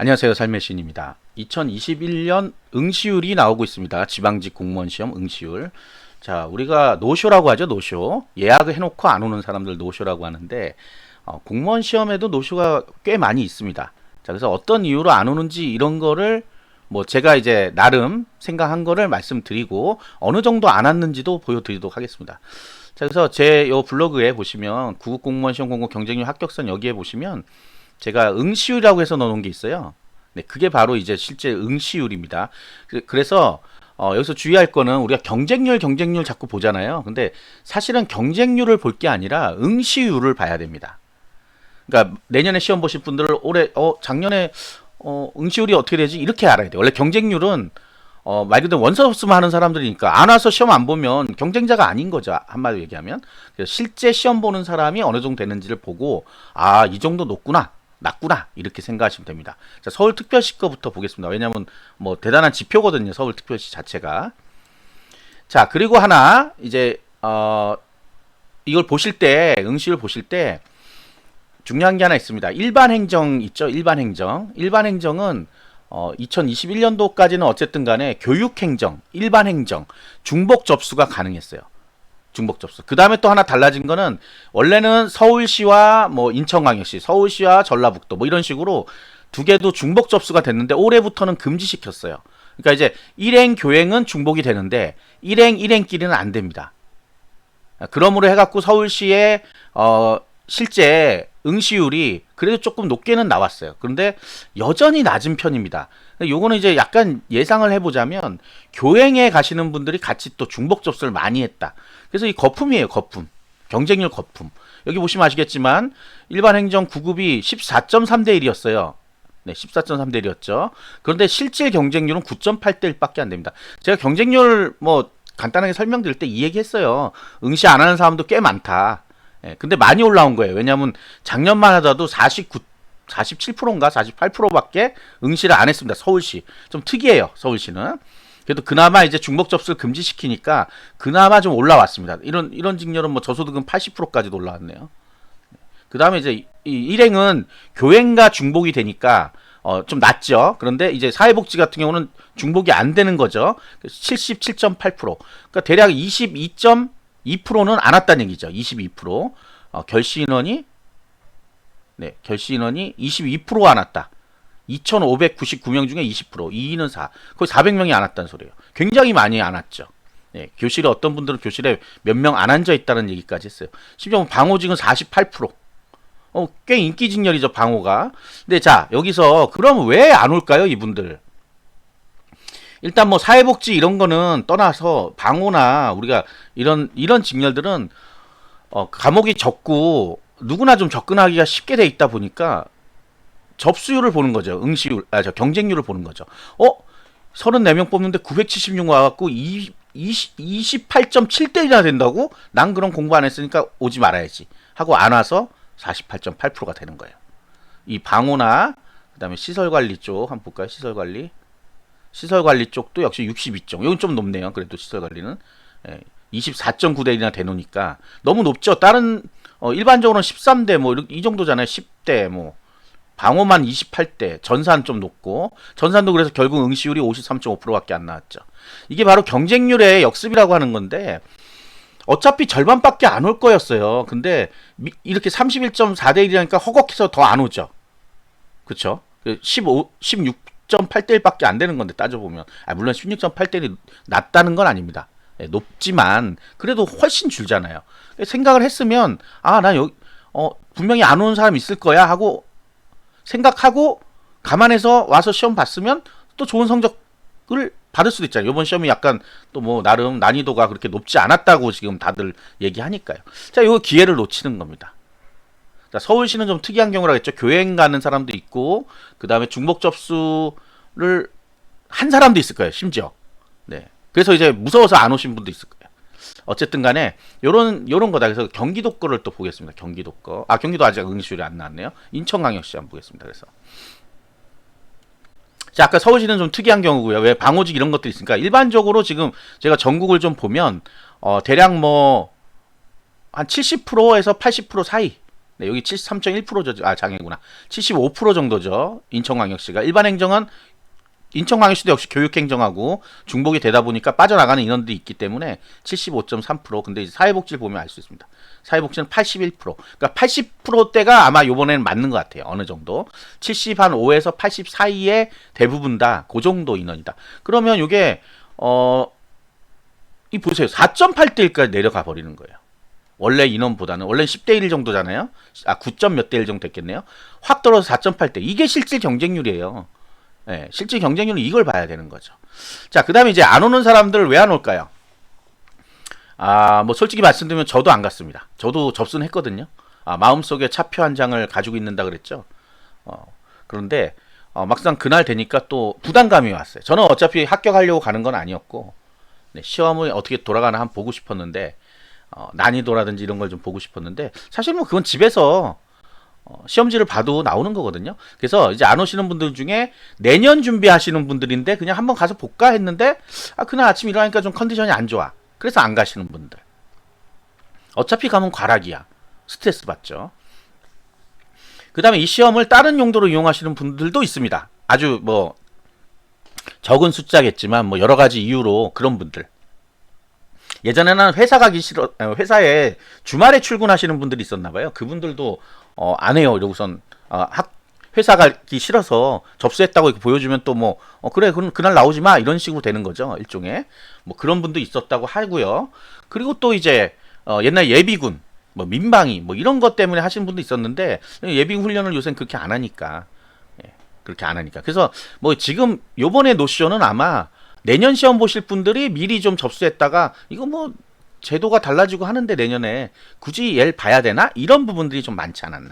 안녕하세요. 삶의 시인입니다. 2021년 응시율이 나오고 있습니다. 지방직 공무원 시험 응시율. 자, 우리가 노쇼라고 하죠. 노쇼. 예약을 해놓고 안 오는 사람들 노쇼라고 하는데 공무원 시험에도 노쇼가 꽤 많이 있습니다. 자, 그래서 어떤 이유로 안 오는지 이런 거를 뭐 제가 이제 나름 생각한 거를 말씀드리고 어느 정도 안 왔는지도 보여드리도록 하겠습니다. 자, 그래서 제 요 블로그에 보시면 구급 공무원 시험 공고 경쟁률 합격선 여기에 보시면 제가 응시율이라고 해서 넣어놓은 게 있어요. 네, 그게 바로 이제 실제 응시율입니다. 그래서 여기서 주의할 거는 우리가 경쟁률 자꾸 보잖아요. 근데 사실은 경쟁률을 볼 게 아니라 응시율을 봐야 됩니다. 그러니까 내년에 시험 보실 분들은 올해 작년에 응시율이 어떻게 되지? 이렇게 알아야 돼요. 원래 경쟁률은 말 그대로 원서 접수만 하는 사람들이니까 안 와서 시험 안 보면 경쟁자가 아닌 거죠. 한마디로 얘기하면. 실제 시험 보는 사람이 어느 정도 되는지를 보고 이 정도 낮구나 이렇게 생각하시면 됩니다. 자, 서울특별시 거부터 보겠습니다. 왜냐하면 뭐 대단한 지표거든요. 서울특별시 자체가. 자, 그리고 하나 이제 이걸 보실 때 응시를 보실 때 중요한 게 하나 있습니다. 일반 행정 있죠. 일반 행정은 2021년도까지는 어쨌든 간에 교육행정, 일반 행정, 중복 접수가 가능했어요. 중복 접수. 그 다음에 또 하나 달라진 거는 원래는 서울시와 뭐 인천광역시, 서울시와 전라북도 뭐 이런 식으로 두 개도 중복 접수가 됐는데 올해부터는 금지시켰어요. 그러니까 이제 일행 교행은 중복이 되는데 일행끼리는 안 됩니다. 그러므로 해갖고 서울시의 실제 응시율이 그래도 조금 높게는 나왔어요. 그런데 여전히 낮은 편입니다. 요거는 이제 약간 예상을 해보자면 교행에 가시는 분들이 같이 또 중복 접수를 많이 했다. 그래서 이 거품이에요. 거품. 경쟁률 거품. 여기 보시면 아시겠지만 일반 행정 9급이 14.3대 1이었어요. 네, 14.3대 1이었죠. 그런데 실제 경쟁률은 9.8대 1밖에 안 됩니다. 제가 경쟁률 뭐 간단하게 설명드릴 때 이 얘기 했어요. 응시 안 하는 사람도 꽤 많다. 예, 근데 많이 올라온 거예요. 왜냐하면 작년만 하더라도 47%인가 48%밖에 응시를 안 했습니다. 서울시. 좀 특이해요. 서울시는. 그래도 그나마 이제 중복 접수를 금지시키니까 그나마 좀 올라왔습니다. 이런 직렬은 뭐 저소득은 80%까지도 올라왔네요. 그 다음에 이제 이 일행은 교행과 중복이 되니까 좀 낮죠. 그런데 이제 사회복지 같은 경우는 중복이 안 되는 거죠. 77.8%. 그러니까 대략 22.2%는 안 왔다는 얘기죠. 22%. 결시 인원이 22%가 안 왔다. 2,599명 중에 20%, 2위는 4. 거의 400명이 안 왔다는 소리예요. 굉장히 많이 안 왔죠. 네, 교실에 어떤 분들은 교실에 몇 명 안 앉아 있다는 얘기까지 했어요. 심지어 방호직은 48%. 꽤 인기 직렬이죠, 방호가. 근데 자, 여기서 그럼 왜 안 올까요, 이분들? 일단 뭐 사회복지 이런 거는 떠나서 방호나 우리가 이런 직렬들은 과목이 적고 누구나 좀 접근하기가 쉽게 돼 있다 보니까 접수율을 보는 거죠. 응시율, 경쟁률을 보는 거죠. 34명 뽑는데 976 와갖고 28.7대 1이나 된다고? 난 그럼 공부 안 했으니까 오지 말아야지. 하고 안 와서 48.8%가 되는 거예요. 이 방호나, 그 다음에 시설관리 쪽, 한번 볼까요? 시설관리 쪽도 역시 62점. 여긴 좀 높네요. 그래도 시설관리는. 24.9대 1이나 되노니까. 너무 높죠? 다른, 일반적으로는 13대 뭐, 이 정도잖아요. 10대 뭐. 방호만 28대, 전산 좀 높고, 전산도 그래서 결국 응시율이 53.5%밖에 안 나왔죠. 이게 바로 경쟁률의 역습이라고 하는 건데, 어차피 절반밖에 안 올 거였어요. 근데 이렇게 31.4대 1이니까 허걱해서 더 안 오죠. 그쵸? 16.8대 1밖에 안 되는 건데 따져보면. 물론 16.8대 1이 낮다는 건 아닙니다. 높지만, 그래도 훨씬 줄잖아요. 생각을 했으면, 난 여기, 분명히 안 오는 사람 있을 거야 하고, 생각하고 감안해서 와서 시험 봤으면 또 좋은 성적을 받을 수도 있잖아요. 이번 시험이 약간 또 뭐 나름 난이도가 그렇게 높지 않았다고 지금 다들 얘기하니까요. 자, 이거 기회를 놓치는 겁니다. 자, 서울시는 좀 특이한 경우라 했죠. 교행 가는 사람도 있고 그 다음에 중복 접수를 한 사람도 있을 거예요. 심지어. 네. 그래서 이제 무서워서 안 오신 분도 있을 거예요. 어쨌든 간에 요런 거다. 그래서 경기도 거를 또 보겠습니다. 경기도 거. 경기도 아직 응시율이 안 나왔네요. 인천광역시 한번 보겠습니다. 그래서 자, 아까 서울시는 좀 특이한 경우고요. 왜 방호직 이런 것들이 있으니까 일반적으로 지금 제가 전국을 좀 보면 대략 뭐 한 70%에서 80% 사이 네, 여기 73.1%죠. 아, 장애구나. 75% 정도죠. 인천광역시가. 일반 행정은 인천광역시도 역시 교육행정하고 중복이 되다 보니까 빠져나가는 인원들이 있기 때문에 75.3%. 근데 이제 사회복지를 보면 알 수 있습니다. 사회복지는 81%. 그러니까 80%대가 아마 요번에는 맞는 것 같아요. 어느 정도. 75에서 80 사이에 대부분 다 그 정도 인원이다. 그러면 이게 이 보세요. 4.8대 1까지 내려가 버리는 거예요. 원래 인원보다는 원래 10대 1 정도잖아요. 아, 9점 몇 대 1 정도 됐겠네요. 확 떨어져 4.8대. 이게 실질 경쟁률이에요. 예, 실질 경쟁률은 이걸 봐야 되는 거죠. 자, 그다음에 이제 안 오는 사람들 왜 안 올까요? 아, 뭐 솔직히 말씀드리면 저도 안 갔습니다. 저도 접수는 했거든요. 아, 마음속에 차표 한 장을 가지고 있는다 그랬죠. 그런데 막상 그날 되니까 또 부담감이 왔어요. 저는 어차피 합격하려고 가는 건 아니었고, 네, 시험을 어떻게 돌아가나 한번 보고 싶었는데, 난이도라든지 이런 걸 좀 보고 싶었는데, 사실 뭐 그건 집에서 시험지를 봐도 나오는 거거든요. 그래서 이제 안 오시는 분들 중에 내년 준비하시는 분들인데 그냥 한번 가서 볼까 했는데, 아, 그날 아침 일어나니까 좀 컨디션이 안 좋아. 그래서 안 가시는 분들. 어차피 가면 과락이야. 스트레스 받죠. 그 다음에 이 시험을 다른 용도로 이용하시는 분들도 있습니다. 아주 뭐 적은 숫자겠지만 뭐 여러 가지 이유로 그런 분들. 예전에는 회사 가기 싫어, 회사에 주말에 출근하시는 분들이 있었나 봐요. 그분들도 안 해요. 이러고선 회사 가기 싫어서 접수했다고 이렇게 보여주면 또 뭐 그래 그날 나오지 마 이런 식으로 되는 거죠. 일종의 뭐 그런 분도 있었다고 하고요. 그리고 또 이제 옛날 예비군 뭐 민방위 뭐 이런 것 때문에 하시는 분도 있었는데 예비군 훈련을 요새는 그렇게 안 하니까 그렇게 안 하니까 그래서 뭐 지금 요번에 노쇼는 아마 내년 시험 보실 분들이 미리 좀 접수했다가 이거 뭐 제도가 달라지고 하는데 내년에 굳이 얘를 봐야 되나 이런 부분들이 좀 많지 않았나.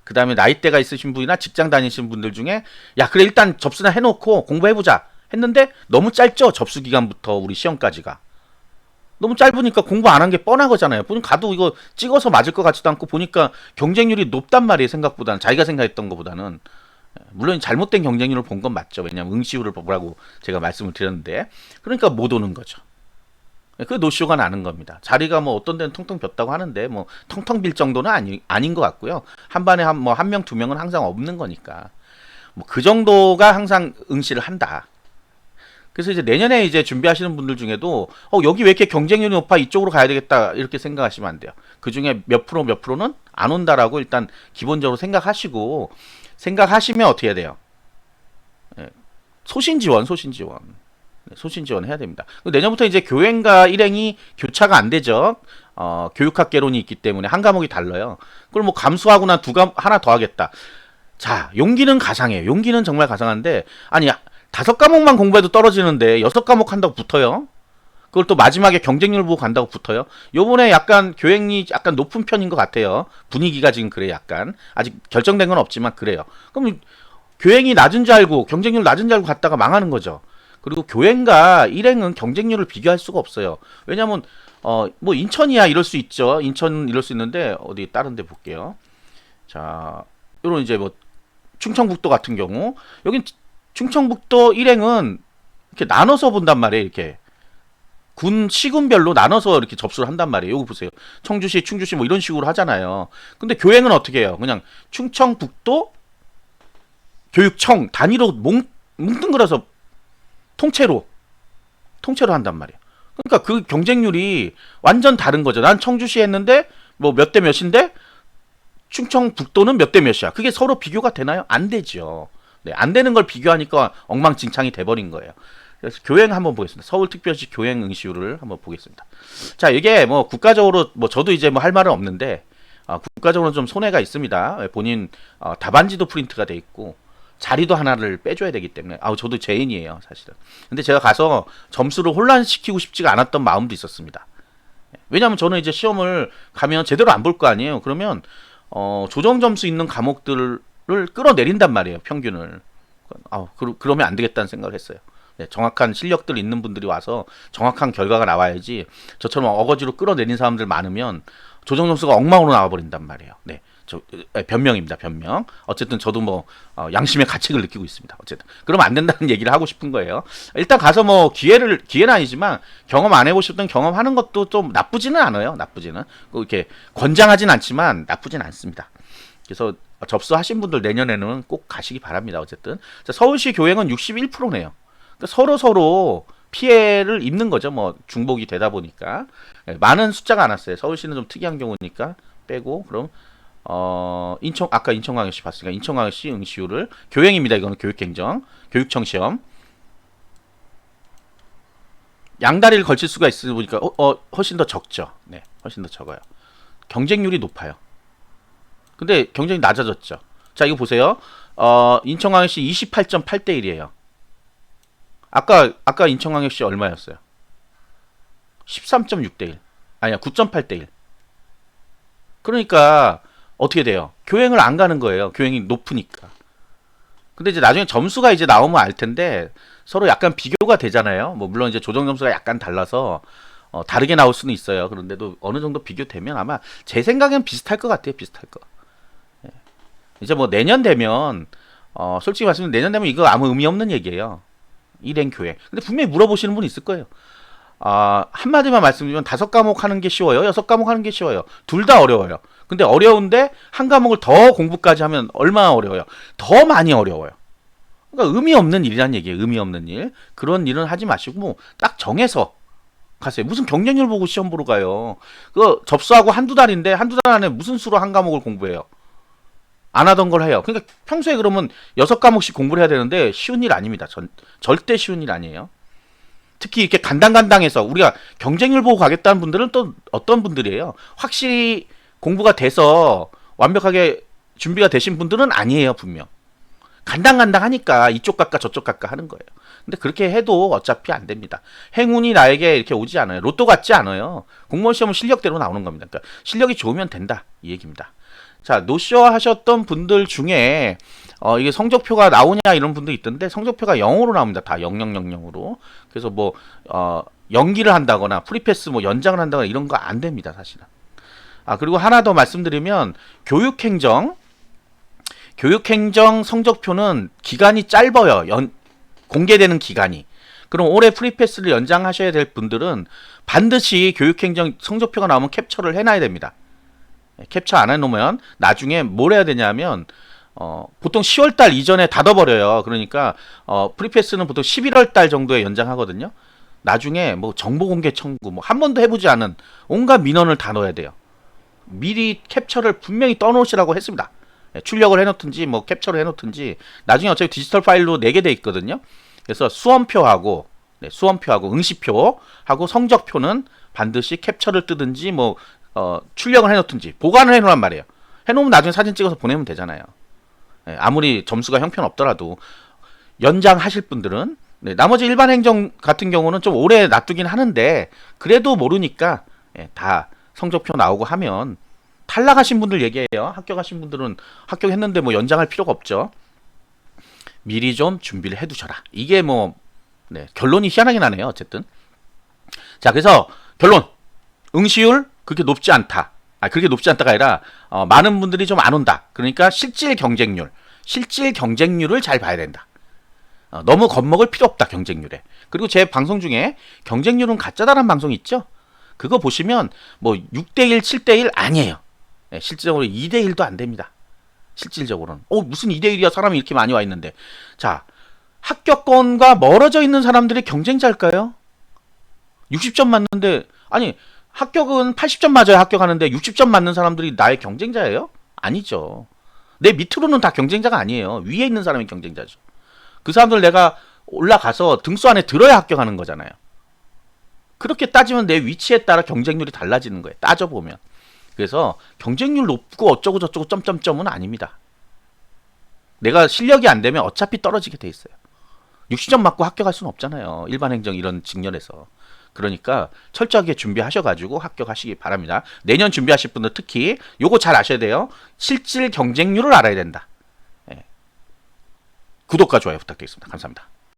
그 다음에 나이대가 있으신 분이나 직장 다니시는 분들 중에 야 그래 일단 접수나 해놓고 공부해보자 했는데 너무 짧죠. 접수 기간부터 우리 시험까지가 너무 짧으니까 공부 안 한 게 뻔한 거잖아요. 가도 이거 찍어서 맞을 것 같지도 않고 보니까 경쟁률이 높단 말이에요. 생각보다는 자기가 생각했던 것보다는. 물론 잘못된 경쟁률을 본 건 맞죠. 왜냐하면 응시율을 보라고 제가 말씀을 드렸는데 그러니까 못 오는 거죠. 그 노쇼가 나는 겁니다. 자리가 뭐 어떤 데는 텅텅 볐다고 하는데 뭐 텅텅 빌 정도는 아닌 것 같고요. 한 반에 한 명, 두 명은 항상 없는 거니까 뭐 그 정도가 항상 응시를 한다. 그래서 이제 내년에 이제 준비하시는 분들 중에도 여기 왜 이렇게 경쟁률이 높아 이쪽으로 가야 되겠다 이렇게 생각하시면 안 돼요. 그 중에 몇 프로는 안 온다라고 일단 기본적으로 생각하시고 생각하시면 어떻게 해야 돼요? 소신 지원 해야 됩니다. 내년부터 이제 교행과 일행이 교차가 안 되죠. 교육학 개론이 있기 때문에 한 과목이 달라요. 그걸 뭐 감수하고 난 하나 더 하겠다. 자, 용기는 가상해요. 용기는 정말 가상한데 아니 5과목만 공부해도 떨어지는데 6과목 한다고 붙어요. 그걸 또 마지막에 경쟁률 보고 간다고 붙어요. 요번에 약간 교행이 약간 높은 편인 것 같아요. 분위기가 지금 그래요. 약간 아직 결정된 건 없지만 그래요. 그럼 교행이 낮은 줄 알고 경쟁률 낮은 줄 알고 갔다가 망하는 거죠. 그리고 교행과 일행은 경쟁률을 비교할 수가 없어요. 왜냐면 뭐 인천이야 이럴 수 있죠. 인천 이럴 수 있는데 어디 다른 데 볼게요. 자, 요런 이제 뭐 충청북도 같은 경우 여긴 충청북도 일행은 이렇게 나눠서 본단 말이에요. 이렇게 시군별로 나눠서 이렇게 접수를 한단 말이에요. 요거 보세요. 청주시, 충주시 뭐 이런 식으로 하잖아요. 근데 교행은 어떻게 해요? 그냥 충청북도 교육청 단위로 뭉뚱그려서 통째로 한단 말이에요. 그러니까 그 경쟁률이 완전 다른 거죠. 난 청주시 했는데 뭐 몇 대 몇인데 충청북도는 몇 대 몇이야. 그게 서로 비교가 되나요? 안 되죠. 네, 안 되는 걸 비교하니까 엉망진창이 돼버린 거예요. 그래서 교행 한번 보겠습니다. 서울특별시 교행 응시율을 한번 보겠습니다. 자, 이게 뭐 국가적으로 뭐 저도 이제 뭐 할 말은 없는데 국가적으로 좀 손해가 있습니다. 본인 답안지도 프린트가 돼 있고 자리도 하나를 빼줘야 되기 때문에 저도 죄인이에요 사실은. 근데 제가 가서 점수를 혼란시키고 싶지가 않았던 마음도 있었습니다. 왜냐하면 저는 이제 시험을 가면 제대로 안 볼 거 아니에요. 그러면 조정 점수 있는 과목들을 끌어내린단 말이에요. 평균을. 그러면 안 되겠다는 생각을 했어요. 네, 정확한 실력들 있는 분들이 와서 정확한 결과가 나와야지 저처럼 어거지로 끌어내린 사람들 많으면 조정 점수가 엉망으로 나와버린단 말이에요. 네, 변명입니다. 변명. 어쨌든 저도 뭐 양심의 가책을 느끼고 있습니다. 어쨌든 그러면 안 된다는 얘기를 하고 싶은 거예요. 일단 가서 뭐 기회는 아니지만 경험 안 해보셨던 경험하는 것도 좀 나쁘지는 않아요. 나쁘지는 이렇게 권장하진 않지만 나쁘진 않습니다. 그래서 접수하신 분들 내년에는 꼭 가시기 바랍니다. 어쨌든 자, 서울시 교행은 61%네요. 그러니까 서로 피해를 입는 거죠. 뭐 중복이 되다 보니까 많은 숫자가 안 왔어요. 서울시는 좀 특이한 경우니까 빼고 그럼 아까 인천광역시 봤으니까 인천광역시 응시율을 교행입니다. 이거는 교육행정, 교육청 시험 양다리를 걸칠 수가 있으니까 훨씬 더 적죠. 네, 훨씬 더 적어요. 경쟁률이 높아요. 근데 경쟁이 낮아졌죠. 자, 이거 보세요. 인천광역시 28.8대 1이에요. 아까 인천광역시 얼마였어요? 13.6대 1. 아니야, 9.8대 1. 그러니까 어떻게 돼요? 교행을 안 가는 거예요. 교행이 높으니까. 근데 이제 나중에 점수가 이제 나오면 알 텐데 서로 약간 비교가 되잖아요. 뭐 물론 이제 조정 점수가 약간 달라서 다르게 나올 수는 있어요. 그런데도 어느 정도 비교되면 아마 제 생각엔 비슷할 것 같아요. 비슷할 거. 예. 이제 뭐 내년 되면 솔직히 말씀드리면 내년 되면 이거 아무 의미 없는 얘기예요. 일행 교행. 근데 분명히 물어보시는 분 있을 거예요. 한마디만 말씀드리면 5과목 하는 게 쉬워요? 6과목 하는 게 쉬워요? 둘 다 어려워요. 근데 어려운데 한 과목을 더 공부까지 하면 얼마나 어려워요? 더 많이 어려워요. 그러니까 의미 없는 일이란 얘기예요. 의미 없는 일. 그런 일은 하지 마시고 딱 정해서 가세요. 무슨 경쟁률 보고 시험 보러 가요. 그거 접수하고 한두 달인데 한두 달 안에 무슨 수로 한 과목을 공부해요. 안 하던 걸 해요. 그러니까 평소에 그러면 6과목씩 공부를 해야 되는데 쉬운 일 아닙니다. 절대 쉬운 일 아니에요. 특히 이렇게 간당간당해서 우리가 경쟁률 보고 가겠다는 분들은 또 어떤 분들이에요? 확실히 공부가 돼서 완벽하게 준비가 되신 분들은 아니에요, 분명. 간당간당하니까 이쪽 갈까 저쪽 갈까 하는 거예요. 근데 그렇게 해도 어차피 안 됩니다. 행운이 나에게 이렇게 오지 않아요. 로또 같지 않아요. 공무원 시험은 실력대로 나오는 겁니다. 그러니까 실력이 좋으면 된다 이 얘기입니다. 자, 노쇼 하셨던 분들 중에 이게 성적표가 나오냐 이런 분도 있던데 성적표가 0으로 나옵니다. 다 0000으로. 그래서 뭐 연기를 한다거나 프리패스 뭐 연장을 한다거나 이런 거 안 됩니다, 사실은. 그리고 하나 더 말씀드리면 교육행정 성적표는 기간이 짧아요. 공개되는 기간이. 그럼 올해 프리패스를 연장하셔야 될 분들은 반드시 교육행정 성적표가 나오면 캡처를 해놔야 됩니다. 캡처 안 해놓으면 나중에 뭘 해야 되냐면 보통 10월달 이전에 닫아버려요. 그러니까 프리패스는 보통 11월달 정도에 연장하거든요. 나중에 뭐 정보공개 청구 뭐 한 번도 해보지 않은 온갖 민원을 다 넣어야 돼요. 미리 캡처를 분명히 떠놓으시라고 했습니다. 출력을 해놓든지 뭐 캡처를 해놓든지 나중에 어차피 디지털 파일로 내게 돼 있거든요. 그래서 수험표하고 응시표하고 성적표는 반드시 캡처를 뜨든지 뭐 출력을 해놓든지 보관을 해놓으란 말이에요. 해놓으면 나중에 사진 찍어서 보내면 되잖아요. 아무리 점수가 형편없더라도 연장하실 분들은 나머지 일반 행정 같은 경우는 좀 오래 놔두긴 하는데 그래도 모르니까 다 성적표 나오고 하면 탈락하신 분들 얘기해요. 합격하신 분들은 합격했는데 뭐 연장할 필요가 없죠. 미리 좀 준비를 해두셔라. 이게 뭐 결론이 희한하게 나네요. 어쨌든 자, 그래서 결론 응시율 그렇게 높지 않다. 그렇게 높지 않다가 아니라 많은 분들이 좀 안 온다. 그러니까 실질 경쟁률을 잘 봐야 된다. 너무 겁먹을 필요 없다. 경쟁률에. 그리고 제 방송 중에 경쟁률은 가짜다라는 방송이 있죠. 그거 보시면 뭐 6대1, 7대1 아니에요. 실질적으로 2대1도 안 됩니다. 실질적으로는. 무슨 2대1이야 사람이 이렇게 많이 와 있는데. 자, 합격권과 멀어져 있는 사람들이 경쟁자일까요? 60점 맞는데 아니 합격은 80점 맞아야 합격하는데 60점 맞는 사람들이 나의 경쟁자예요? 아니죠. 내 밑으로는 다 경쟁자가 아니에요. 위에 있는 사람이 경쟁자죠. 그 사람들 내가 올라가서 등수 안에 들어야 합격하는 거잖아요. 그렇게 따지면 내 위치에 따라 경쟁률이 달라지는 거예요. 따져보면. 그래서 경쟁률 높고 어쩌고 저쩌고 점점점은 아닙니다. 내가 실력이 안 되면 어차피 떨어지게 돼 있어요. 60점 맞고 합격할 수는 없잖아요. 일반 행정 이런 직렬에서. 그러니까 철저하게 준비하셔가지고 합격하시기 바랍니다. 내년 준비하실 분들 특히 요거 잘 아셔야 돼요. 실질 경쟁률을 알아야 된다. 구독과 좋아요 부탁드리겠습니다. 감사합니다.